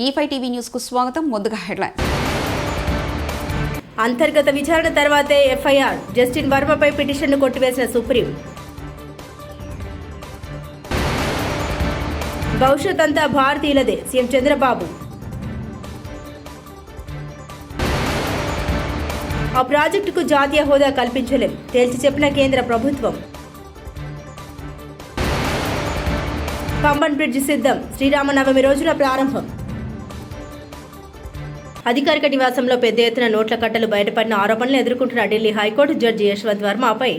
E5 TV news కు స్వాగతం. ముందుగా హెడ్లైన్. అంతర్గత విచారణ తర్వాతే ఎఫ్ఐఆర్. జస్టిన్ వర్మపై పిటిషన్ను కొట్టివేసిన సుప్రీం. భవిష్యత్ అంతా భారతీయులదే సీఎం చంద్రబాబు. ఆ ప్రాజెక్టుకు జాతీయ హోదా కల్పించలేం తేల్చి చెప్పిన కేంద్ర ప్రభుత్వం. పంబన్ బ్రిడ్జి సిద్ధం, శ్రీరామనవమి రోజున ప్రారంభం. అధికారిక నివాసంలో పెద్ద ఎత్తున నోట్ల కట్టలు బయటపడిన ఆరోపణలు ఎదుర్కొంటున్న ఢిల్లీ హైకోర్టు జడ్జి యశ్వంత్ వర్మపై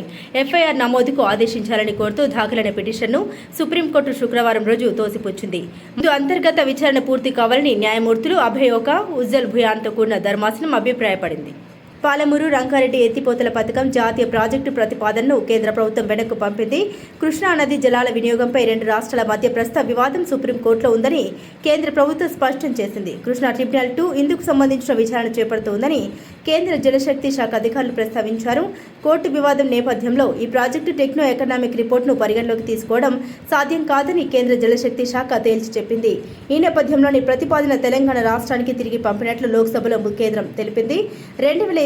ఎఫ్ఐఆర్ నమోదుకు ఆదేశించాలని కోరుతూ దాఖలైన పిటిషన్ను సుప్రీంకోర్టు శుక్రవారం రోజు తోసిపుచ్చింది. ముందు అంతర్గత విచారణ పూర్తి కావాలని న్యాయమూర్తులు అభయ్ ఓకా, ఉజ్జల్ భుయాన్తో కూడిన ధర్మాసనం అభిప్రాయపడింది. పాలమూరు రంగారెడ్డి ఎత్తిపోతల పథకం జాతీయ ప్రాజెక్టు ప్రతిపాదనను కేంద్ర ప్రభుత్వం వెనక్కు పంపింది. కృష్ణా నది జలాల వినియోగంపై రెండు రాష్ట్రాల మధ్య ప్రస్తుత వివాదం సుప్రీంకోర్టులో ఉందని కేంద్ర ప్రభుత్వం స్పష్టం చేసింది. కృష్ణా ట్రిబ్యునల్ 2 ఇందుకు సంబంధించిన విచారణ చేపడుతోందని కేంద్ర జలశక్తి శాఖ అధికారులు ప్రస్తావించారు. కోర్టు వివాదం నేపథ్యంలో ఈ ప్రాజెక్టు టెక్నో ఎకనామిక్ రిపోర్టును పరిగణలోకి తీసుకోవడం సాధ్యం కాదని కేంద్ర జలశక్తి శాఖ తేల్చి చెప్పింది. ఈ నేపథ్యంలోని ప్రతిపాదన తెలంగాణ రాష్ట్రానికి తిరిగి పంపినట్లు లోక్సభలో కేంద్రం తెలిపింది.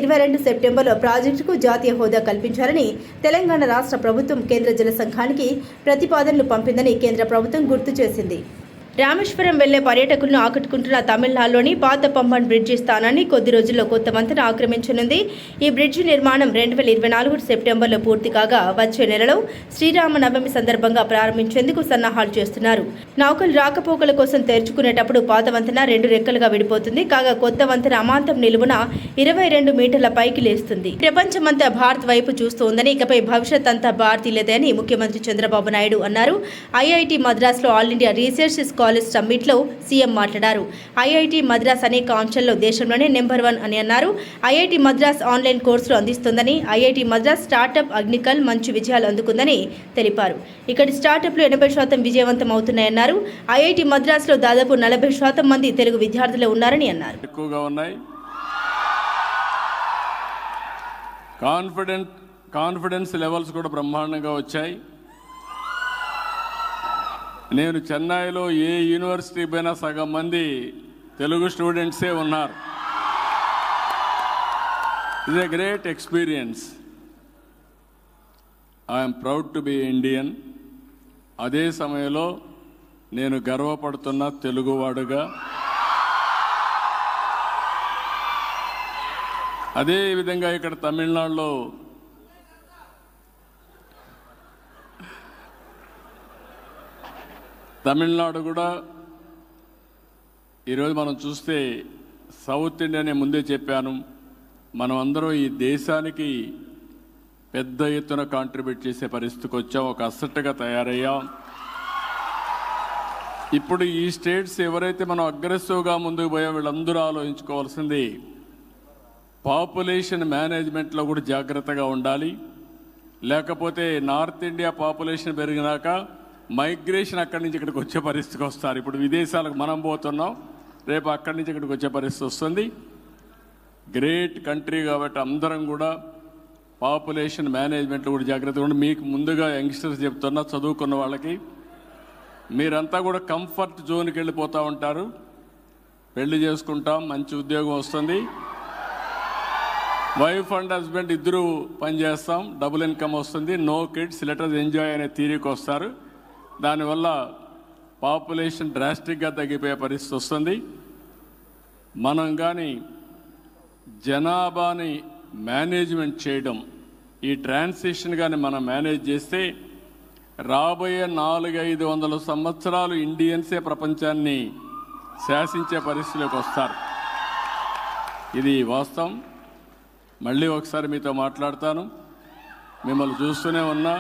2022 సెప్టెంబర్లో ప్రాజెక్టుకు జాతీయ హోదా కల్పించాలని తెలంగాణ రాష్ట్ర ప్రభుత్వం కేంద్ర జల సంఘానికి ప్రతిపాదనలు పంపిందని కేంద్ర ప్రభుత్వం గుర్తు చేసింది. రామేశ్వరం వెళ్లే పర్యాటకులను ఆకట్టుకుంటున్న తమిళనాడులోని పాత పంబన్ బ్రిడ్జి స్థానాన్ని కొద్ది రోజుల్లో కొత్త వంతెన ఆక్రమించనుంది. ఈ బ్రిడ్జి నిర్మాణం 2024 సెప్టెంబర్లో పూర్తి కాగా వచ్చే నెలలో శ్రీరామనవమి సందర్భంగా ప్రారంభించేందుకు సన్నాహాలు చేస్తున్నారు. నౌకలు రాకపోకల కోసం తెరుచుకునేటప్పుడు పాత వంతెన 2 రెక్కలుగా విడిపోతుంది. కాగా కొత్త వంతెన అమాంతం నిలువున 22 మీటర్ల పైకి లేస్తుంది. ప్రపంచమంతా భారత్ వైపు చూస్తోందని, ఇకపై భవిష్యత్ అంతా భారతీయులదే అని ముఖ్యమంత్రి చంద్రబాబు నాయుడు అన్నారు. ఐఐటి మద్రాస్లో ఆల్ ఇండియా రీసెర్చ్ కాలేజ్ సమ్మిట్లో సీఎం మాట్లాడారు. ఐఐటి మద్రాస్ అనేక అంశాల్లో దేశంలోనే నెంబర్ 1 అని అన్నారు. ఐఐటి మద్రాస్ ఆన్లైన్ కోర్సులు అందిస్తుందని, ఐఐటి మద్రాస్ స్టార్టప్ అగ్నికల్ మంచి విజయాలు అందుకుందని తెలిపారు. ఇక్కడి స్టార్టప్లు 80% విజయవంతం అవుతున్నాయన్నారు. ఐఐటి మద్రాస్లో దాదాపు 40% మంది తెలుగు విద్యార్థులే ఉన్నారని అన్నారు. ఎక్కువగా ఉన్నాయి. కాన్ఫిడెన్స్ లెవెల్స్ కూడా బ్రహ్మాండంగా వచ్చాయి. నేను చెన్నైలో ఏ యూనివర్సిటీ పైనా సగం మంది తెలుగు స్టూడెంట్సే ఉన్నారు. It is a great experience. I'm proud to be Indian. అదే సమయంలో నేను గర్వపడుతున్న తెలుగువాడుగా. అదే విధంగా ఇక్కడ తమిళనాడులో కూడా ఈరోజు మనం చూస్తే సౌత్ ఇండియానే ముందే చెప్పాను, మనం అందరం ఈ దేశానికి పెద్ద ఎత్తున కాంట్రిబ్యూట్ చేసే పరిస్థితికి వచ్చాం. ఒక అసెట్గా తయారయ్యాం. ఇప్పుడు ఈ స్టేట్స్ ఎవరైతే మనం అగ్రెసివ్గా ముందుకు పోయాం వీళ్ళందరూ ఆలోచించుకోవాల్సింది పాపులేషన్ మేనేజ్మెంట్లో కూడా జాగ్రత్తగా ఉండాలి. లేకపోతే నార్త్ ఇండియా పాపులేషన్ పెరిగినాక మైగ్రేషన్ అక్కడి నుంచి ఇక్కడికి వచ్చే పరిస్థితికి వస్తారు. ఇప్పుడు విదేశాలకు మనం పోతున్నాం, రేపు అక్కడి నుంచి ఇక్కడికి వచ్చే పరిస్థితి వస్తుంది. గ్రేట్ కంట్రీ కాబట్టి అందరం కూడా పాపులేషన్ మేనేజ్మెంట్లో కూడా జాగ్రత్తగా ఉండి, మీకు ముందుగా యంగ్స్టర్స్ చెప్తున్నా, చదువుకున్న వాళ్ళకి మీరంతా కూడా కంఫర్ట్ జోన్కి వెళ్ళిపోతూ ఉంటారు. పెళ్లి చేసుకుంటాం, మంచి ఉద్యోగం వస్తుంది, వైఫ్ అండ్ హస్బెండ్ ఇద్దరు పనిచేస్తాం, డబుల్ ఇన్కమ్ వస్తుంది, no kids let us enjoy అనే థీరీకి వస్తారు. దానివల్ల పాపులేషన్ డ్రాస్టిక్గా తగ్గిపోయే పరిస్థితి వస్తుంది. మనం కానీ జనాభాని మేనేజ్మెంట్ చేయడం, ఈ ట్రాన్సిషన్ కానీ మనం మేనేజ్ చేస్తే రాబోయే 400-500 సంవత్సరాలు ఇండియన్సే ప్రపంచాన్ని శాసించే పరిస్థితిలోకి వస్తారు. ఇది వాస్తవం. మళ్ళీ ఒకసారి మీతో మాట్లాడతాను. మిమ్మల్ని చూస్తూనే ఉన్నా,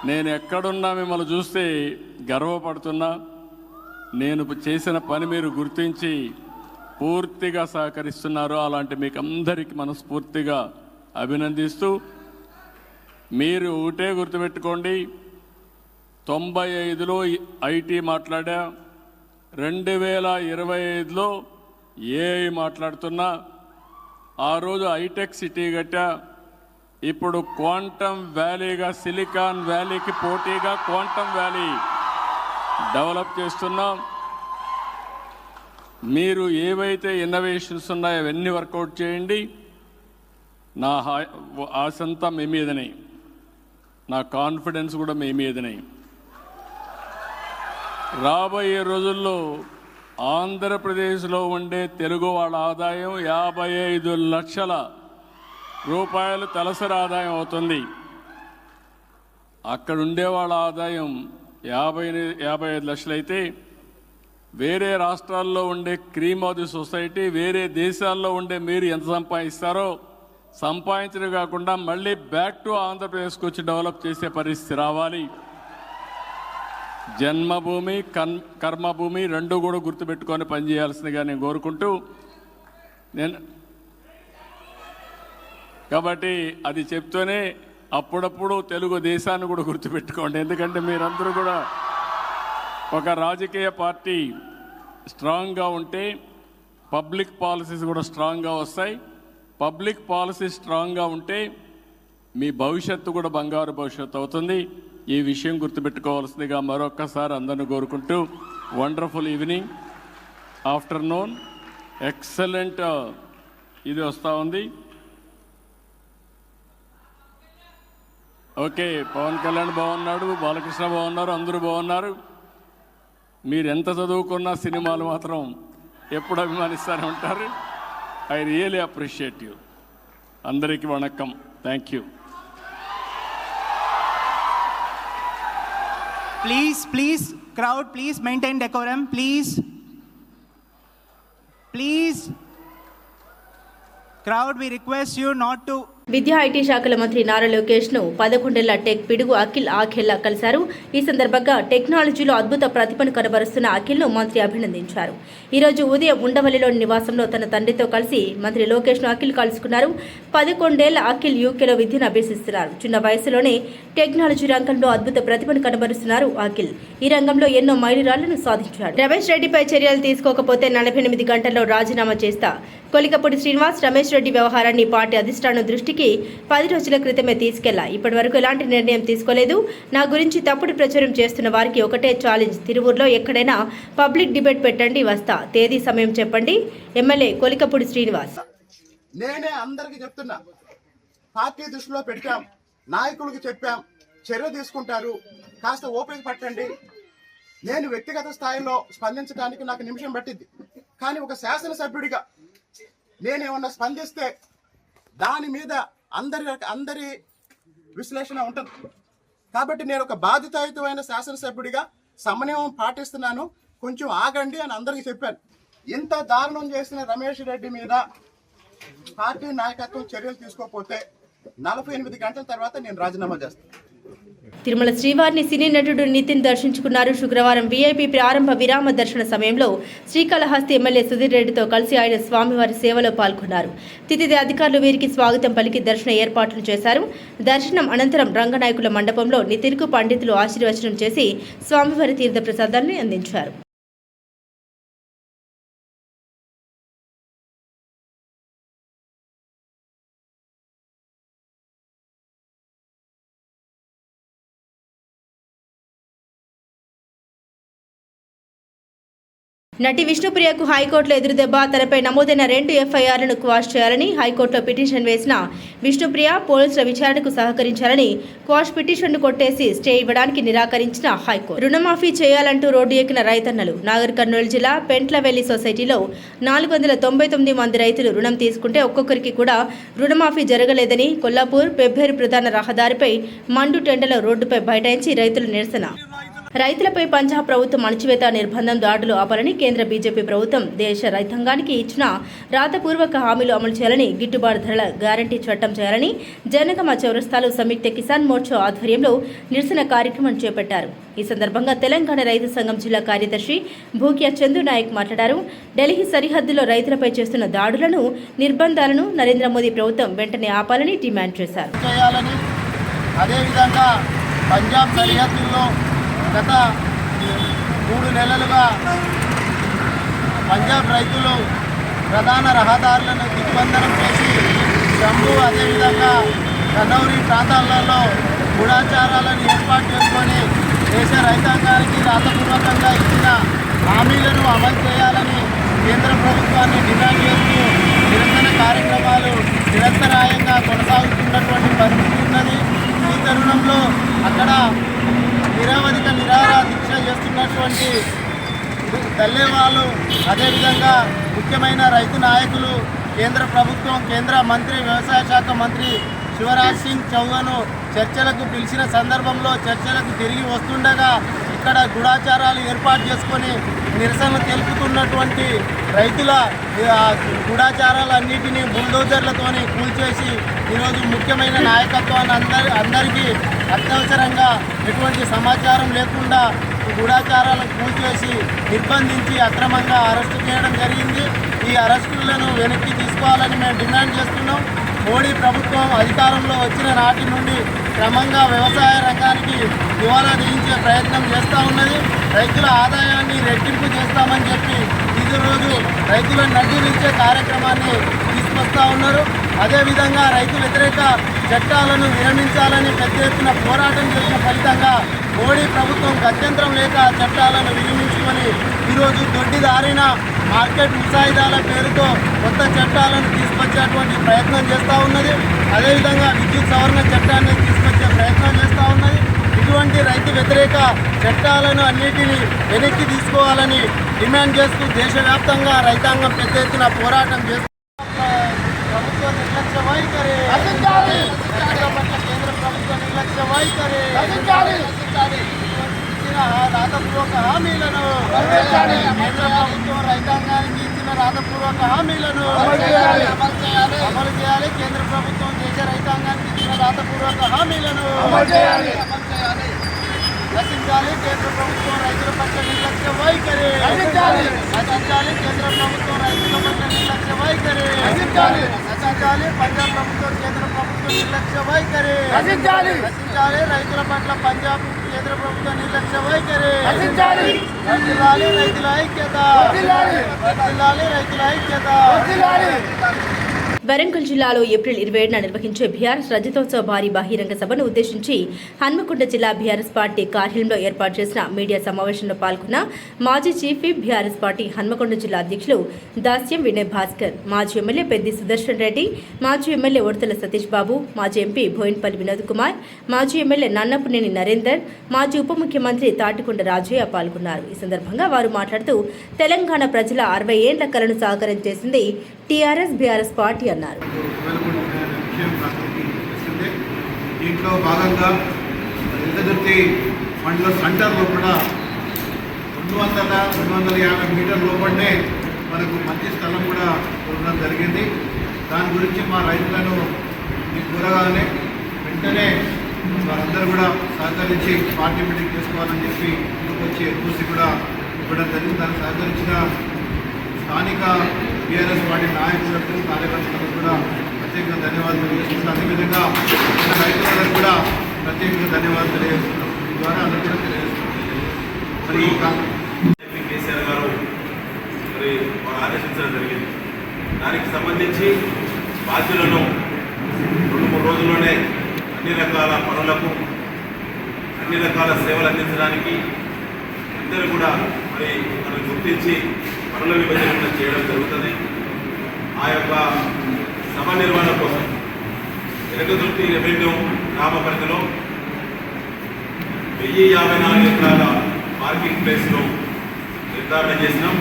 నేను ఎక్కడున్నా మిమ్మల్ని చూస్తే గర్వపడుతున్నా. నేను చేసిన పని మీరు గుర్తించి పూర్తిగా సహకరిస్తున్నారు. అలాంటి మీకు అందరికీ మనస్ఫూర్తిగా అభినందిస్తూ, మీరు ఒకటే గుర్తుపెట్టుకోండి, 95లో ఐటీ మాట్లాడా, 2025లో ఏఐ మాట్లాడుతున్నా. ఆ రోజు హైటెక్ సిటీ కట్టా, ఇప్పుడు క్వాంటమ్ వ్యాలీగా, సిలికాన్ వ్యాలీకి పోటీగా క్వాంటమ్ వ్యాలీ డెవలప్ చేస్తున్నాం. మీరు ఏవైతే ఇన్నోవేషన్స్ ఉన్నాయో అవన్నీ వర్కౌట్ చేయండి. నా ఆశంతా మీ మీదనే, నా కాన్ఫిడెన్స్ కూడా మీ మీదనే. రాబోయే రోజుల్లో ఆంధ్రప్రదేశ్లో ఉండే తెలుగు వాళ్ళ ఆదాయం 55 లక్షల రూపాయలు తలసరి ఆదాయం అవుతుంది. అక్కడ ఉండే వాళ్ళ ఆదాయం 55 లక్షలైతే వేరే రాష్ట్రాల్లో ఉండే క్రీమ్ ఆఫ్ ది సొసైటీ, వేరే దేశాల్లో ఉండే మీరు ఎంత సంపాదిస్తారో సంపాదించడం కాకుండా మళ్ళీ బ్యాక్ టు ఆంధ్రప్రదేశ్కి వచ్చి డెవలప్ చేసే పరిస్థితి రావాలి. జన్మభూమి కర్మభూమి రెండు కూడా గుర్తుపెట్టుకొని పనిచేయాల్సిందిగా నేను కోరుకుంటూ కాబట్టి అది చెప్తూనే అప్పుడప్పుడు తెలుగు దేశాన్ని కూడా గుర్తుపెట్టుకోండి. ఎందుకంటే మీరందరూ కూడా ఒక రాజకీయ పార్టీ స్ట్రాంగ్గా ఉంటే పబ్లిక్ పాలసీస్ కూడా స్ట్రాంగ్గా వస్తాయి. పబ్లిక్ పాలసీ స్ట్రాంగ్గా ఉంటే మీ భవిష్యత్తు కూడా బంగారు భవిష్యత్తు అవుతుంది. ఈ విషయం గుర్తుపెట్టుకోవాల్సిందిగా మరొక్కసారి అందరిని కోరుకుంటూ వండర్ఫుల్ ఈవినింగ్, ఆఫ్టర్నూన్, ఎక్సలెంట్ ఇది వస్తూ ఉంది. ఓకే, పవన్ కళ్యాణ్ బాగున్నాడు, బాలకృష్ణ బాగున్నారు, అందరూ బాగున్నారు. మీరు ఎంత చదువుకున్నా సినిమాలు మాత్రం ఎప్పుడు అభిమానిస్తూనే ఉంటారు. I really appreciate you. అందరికీ వణక్కం. Thank you. Please, crowd, please maintain decorum, please. Crowd, we request you not to. విద్యా ఐటీ శాఖల మంత్రి నారా లోకేష్ ను 11 టెక్ పిడుగు అఖిల్ ఆఖేలా కలిశారు. ఈ సందర్భంగా టెక్నాలజీలో అద్భుత ప్రతిభను కనబరుస్తున్న అఖిల్ ను మంత్రి అభినందించారు. ఈ రోజు ఉదయం ఉండవల్లిలోని నివాసంలో తన తండ్రితో కలిసి మంత్రి లోకేష్ ను అఖిల్ కలుసుకున్నారు. 11 అఖిల్ యూకేలో విద్యను అభ్యసిస్తున్నారు. చిన్న వయసులోనే టెక్నాలజీ రంగంలో అద్భుత ప్రతిభను కనబరుస్తున్నారు అఖిల్. ఈ రంగంలో ఎన్నో మైలురాళ్లను సాధించారు. రమేష్ రెడ్డిపై చర్యలు తీసుకోకపోతే 48 గంటల్లో రాజీనామా చేస్తా. కొలికపూడి శ్రీనివాస్ రమేష్ రెడ్డి వ్యవహారాన్ని పార్టీ అధిష్టానం దృష్టికి 10 రోజుల క్రితమే తీసుకెళ్లా. ఇప్పటి వరకు ఎలాంటి నిర్ణయం తీసుకోలేదు. నా గురించి తప్పుడు ప్రచారం చేస్తున్న వారికి ఒకటే ఛాలెంజ్, తిరువూరులో ఎక్కడైనా పబ్లిక్ డిబేట్ పెట్టండి, వస్తా. తేదీ సమయం చెప్పండి. ఎమ్మెల్యే కొలికపూడి శ్రీనివాస్. నేనే అందరికీ చెప్తున్నా, పార్టీ దృష్టిలో పెట్టాం, నాయకులకు చెప్పాం, చర్య తీసుకుంటారు, కాస్త ఓపిక పట్టండి. నేను వ్యక్తిగత స్థాయిలో స్పందించడానికి నాకు నిమిషం పట్టింది. కానీ ఒక శాసనసభ్యుడిగా నేనేమన్నా స్పందిస్తే దాని మీద అందరి విశ్లేషణ ఉంటుంది. కాబట్టి నేను ఒక బాధ్యతాయుతమైన శాసనసభ్యుడిగా సమన్వయం పాటిస్తున్నాను, కొంచెం ఆగండి అని అందరికీ చెప్పాను. ఇంత దారుణం చేసిన రమేష్ రెడ్డి మీద పార్టీ నాయకత్వం చర్యలు తీసుకోకపోతే 48 గంటల తర్వాత నేను రాజీనామా చేస్తాను. తిరుమల శ్రీవారిని సినీ నటుడు నితిన్ దర్శించుకున్నారు. శుక్రవారం వీఐపీ ప్రారంభ విరామ దర్శన సమయంలో శ్రీకాళహస్తి ఎమ్మెల్యే సుధీర్ రెడ్డితో కలిసి ఆయన స్వామివారి సేవలో పాల్గొన్నారు. తితిది అధికారులు వీరికి స్వాగతం పలికి దర్శన ఏర్పాట్లు చేశారు. దర్శనం అనంతరం రంగనాయకుల మండపంలో నితిన్కు పండితులు ఆశీర్వచనం చేసి స్వామివారి తీర్థ ప్రసాదాన్ని అందించారు. నటి విష్ణుప్రియకు హైకోర్టులో ఎదురుదెబ్బ. తనపై నమోదైన 2 ఎఫ్ఐఆర్లను క్వాష్ చేయాలని హైకోర్టులో పిటిషన్ వేసిన విష్ణుప్రియ పోలీసుల విచారణకు సహకరించాలని క్వాష్ పిటిషన్ను కొట్టేసి స్టే ఇవ్వడానికి నిరాకరించిన హైకోర్టు. రుణమాఫీ చేయాలంటూ రోడ్డు ఎక్కిన రైతన్నలు. నాగర్ కర్నూలు జిల్లా పెంట్లవెల్లి సొసైటీలో 499 మంది రైతులు రుణం తీసుకుంటే ఒక్కొక్కరికి కూడా రుణమాఫీ జరగలేదని కొల్లాపూర్ పెబ్బేరు ప్రధాన రహదారిపై మండు టెండలో రోడ్డుపై బైఠాయించి రైతులు నిరసన. రైతులపై పంజాబ్ ప్రభుత్వం అణచివేత నిర్బంధం దాడులు ఆపాలని కేంద్ర బీజేపీ ప్రభుత్వం దేశ రైతాంగానికి ఇచ్చిన రాతపూర్వక హామీలు అమలు చేయాలని, గిట్టుబాటు ధరల గ్యారంటీ చట్టం చేయాలని జనగామ చౌరస్తాలో సంయుక్త కిసాన్ మోర్చా ఆధ్వర్యంలో నిరసన కార్యక్రమం చేపట్టారు. ఈ సందర్భంగా తెలంగాణ రైతు సంఘం జిల్లా కార్యదర్శి భూక్యా చందు నాయక్ మాట్లాడారు. ఢిల్లీ సరిహద్దులో రైతులపై చేస్తున్న దాడులను, నిర్బంధాలను నరేంద్ర మోదీ ప్రభుత్వం వెంటనే ఆపాలని డిమాండ్ చేశారు. పంజాబ్ సరిహద్దుల్లో గత 3 నెలలుగా పంజాబ్ రైతులు ప్రధాన రహదారులను దిగ్బంధనం చేసి జమ్మూ అదేవిధంగా కనౌరి ప్రాంతాలలో గూఢాచారాలను ఏర్పాటు చేసుకొని దేశ రైతాంగానికి రాతపూర్వకంగా ఇచ్చిన హామీలను అమలు చేయాలని కేంద్ర ప్రభుత్వాన్ని డిమాండ్ చేస్తూ నిరసన కార్యక్రమాలు నిరంతరాయంగా కొనసాగుతున్నటువంటి పరిస్థితి ఉన్నది. ఈ తరుణంలో అక్కడ నిరవధిక నిరాహార దీక్ష చేస్తున్నటువంటి దళేవాళ్ళు, అదేవిధంగా ముఖ్యమైన రైతు నాయకులు, కేంద్ర ప్రభుత్వం, కేంద్ర మంత్రి, వ్యవసాయ శాఖ మంత్రి శివరాజ్ సింగ్ చౌహాన్ చర్చలకు పిలిచిన సందర్భంలో చర్చలకు తిరిగి వస్తుండగా ఇక్కడ గూఢాచారాలు ఏర్పాటు చేసుకొని నిరసన తెలుపుతున్నటువంటి రైతుల గూఢాచారాలన్నిటినీ బుల్డోజర్లతోని కూల్చేసి ఈరోజు ముఖ్యమైన నాయకత్వాన్ని అందరికీ అత్యవసరంగా ఎటువంటి సమాచారం లేకుండా గూఢాచారాలను కూల్చేసి నిర్బంధించి అక్రమంగా అరెస్టు చేయడం జరిగింది. ఈ అరెస్టులను వెనక్కి తీసుకోవాలని మేము డిమాండ్ చేస్తున్నాం. మోడీ ప్రభుత్వం అధికారంలో వచ్చిన నాటి నుండి క్రమంగా వ్యవసాయ రంగానికి దివాలా తీయించే ప్రయత్నం చేస్తూ ఉన్నది. రైతుల ఆదాయాన్ని రెట్టింపు చేస్తామని చెప్పి ఈరోజు రైతులను నడ్డిరించే కార్యక్రమాన్ని తీసుకొస్తూ ఉన్నారు. అదేవిధంగా రైతు వ్యతిరేక చట్టాలను విరమించాలని పెద్ద ఎత్తున పోరాటం చేసిన ఫలితంగా మోడీ ప్రభుత్వం గత్యంతరం లేక చట్టాలను విరమించుకొని ఈరోజు దొడ్డిదారిన మార్కెట్ ముసాయిదాల పేరుతో కొత్త చట్టాలను తీసుకొచ్చేటువంటి ప్రయత్నం చేస్తూ ఉన్నది. అదేవిధంగా విద్యుత్ సవరణ చట్టాన్ని తీసుకొచ్చే ప్రయత్నం చేస్తూ ఉన్నది. ఇటువంటి రైతు వ్యతిరేక చట్టాలను అన్నిటినీ వెనక్కి తీసుకోవాలని డిమాండ్ చేస్తూ దేశవ్యాప్తంగా రైతాంగం పెద్ద ఎత్తున పోరాటం చేస్తూ ప్రభుత్వ నిర్లక్ష్య వైఖరి కేంద్ర ప్రభుత్వ నిర్లక్ష్య వైఖరి ఇచ్చిన రాతపూర్వక హామీలను కేంద్ర ప్రభుత్వం రైతాంగానికి ఇచ్చిన రాతపూర్వక హామీలను అమలు చేయాలి. కేంద్ర ప్రభుత్వం దేశ రైతాంగానికి ఇచ్చిన రాతపూర్వక హామీలను రచించాలి. కేంద్ర ప్రభుత్వం రైతుల పట్ల నిర్లక్ష్య వైఖరి రచించాలి. కేంద్ర ప్రభుత్వం రైతుల పట్ల నిర్లక్ష్య వైఖరి రచించాలి. పంజాబ్ ప్రభుత్వం కేంద్ర ప్రభుత్వం నిర్లక్ష్య వైఖరి రచించాలి. రైతుల పట్ల పంజాబ్ కేంద్ర ప్రభుత్వం నిర్లక్ష్య వైఖరి రచించాలి. రైతుల ఐక్యత రైతుల ఐక్యత. వరంగల్ జిల్లాలో ఏప్రిల్ 27న నిర్వహించే బీఆర్ఎస్ రజతోత్సవ భారీ బహిరంగ సభను ఉద్దేశించి హన్మకొండ జిల్లా బీఆర్ఎస్ పార్టీ కార్యాలయంలో ఏర్పాటు చేసిన మీడియా సమావేశంలో పాల్గొన్న మాజీ chief whip BRS party Hanamkonda జిల్లా అధ్యక్షులు దాస్యం వినయ్ భాస్కర్, మాజీ ఎమ్మెల్యే పెద్ది సుదర్శన్ రెడ్డి, మాజీ ఎమ్మెల్యే ఉడతల సతీష్ బాబు, మాజీ ఎంపీ బోయిన్పల్లి వినోద్ కుమార్, మాజీ ఎమ్మెల్యే నన్నపునేని నరేందర్, మాజీ ఉప ముఖ్యమంత్రి తాటికొండ రాజయ్య పాల్గొన్నారు. ఈ సందర్భంగా వారు మాట్లాడుతూ తెలంగాణ ప్రజల 60 ఏండ్ల కలను సాకారం చేసింది టీఆర్ఎస్ బీఆర్ఎస్ పార్టీ అన్నారు. దీంట్లో భాగంగా ఎల్లదుర్తి మండల సెంటర్లో కూడా 250 మీటర్ల లోపలనే మనకు మంచి స్థలం కూడా ఉండడం జరిగింది. దాని గురించి మా రైతులను కోరగానే వెంటనే వారందరూ కూడా సహకరించి పార్టీ మీటింగ్ చేసుకోవాలని చెప్పి వచ్చి చూసి కూడా ఇవ్వడం జరిగింది. దానికి సహకరించిన స్థానిక టీఆర్ఎస్ పార్టీ నాయకులకు, కార్యకర్తలకు కూడా ప్రత్యేకంగా ధన్యవాదాలు తెలియజేస్తున్నాం. అదేవిధంగా రైతులకు కూడా ప్రత్యేకంగా ధన్యవాదాలు తెలియజేస్తున్నాం. ఈ ద్వారా అందరూ కూడా తెలియజేస్తున్నాం. మరి కేసీఆర్ గారు మరి వారు ఆదేశించడం జరిగింది. దానికి సంబంధించి బాధ్యులను 2-3 రోజుల్లోనే అన్ని రకాల పనులకు, అన్ని రకాల సేవలు అందించడానికి అందరూ కూడా మరి మనం గుర్తించి పనుల విభజన చేయడం జరుగుతుంది. ఆ యొక్క సభ నిర్వహణ కోసం ఎలకదుర్తి రెవెన్యూ గ్రామ పరిధిలో 1054 ఎకరాల పార్కింగ్ ప్లేస్ను నిర్ధారణ చేసినాం.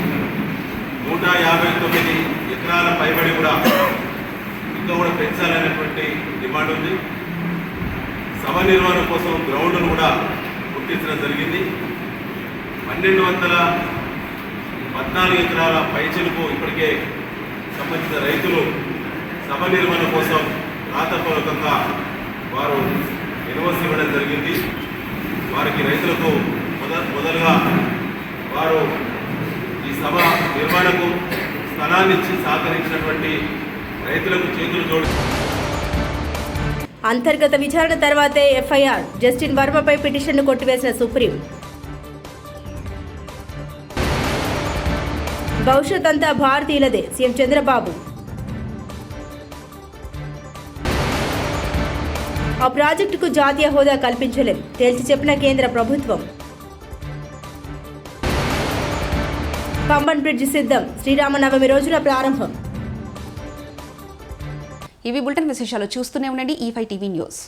159 ఎకరాల పైబడి కూడా ఇంకా కూడా పెంచాలనేటువంటి డిమాండ్ ఉంది. సభ నిర్వహణ కోసం గ్రౌండ్ను కూడా గుర్తించడం జరిగింది. 1214 ఎకరాల పైచిలుకు ఇప్పటికే సంబంధించిన రైతులు సభ నిర్వహణ కోసం రాతపూర్వకంగా వారు ఎన్ఓసి ఇవ్వడం జరిగింది. వారికి రైతులకు మొదలుగా వారు ఈ సభ నిర్వహణకు స్థలాన్ని ఇచ్చి సహకరించినటువంటి రైతులకు చేతులు జోడి అంతర్గత విచారణ తర్వాతే ఎఫ్ఐఆర్, జస్టిన్ వర్మపై పిటిషన్ను కొట్టివేసిన సుప్రీం. భవిష్యత్ అంతా భారతీయులదే, సీఎం చంద్రబాబు. ఆ ప్రాజెక్టుకు జాతీయ హోదా కల్పించలేం, తేల్చి చెప్పిన కేంద్ర ప్రభుత్వం. పంబన్ బ్రిడ్జి సిద్ధం, శ్రీరామనవమి రోజున ప్రారంభం. ఇవి బులెటిన్ విశేషాలు. చూస్తూనే ఉండండి E5 టీవీ న్యూస్.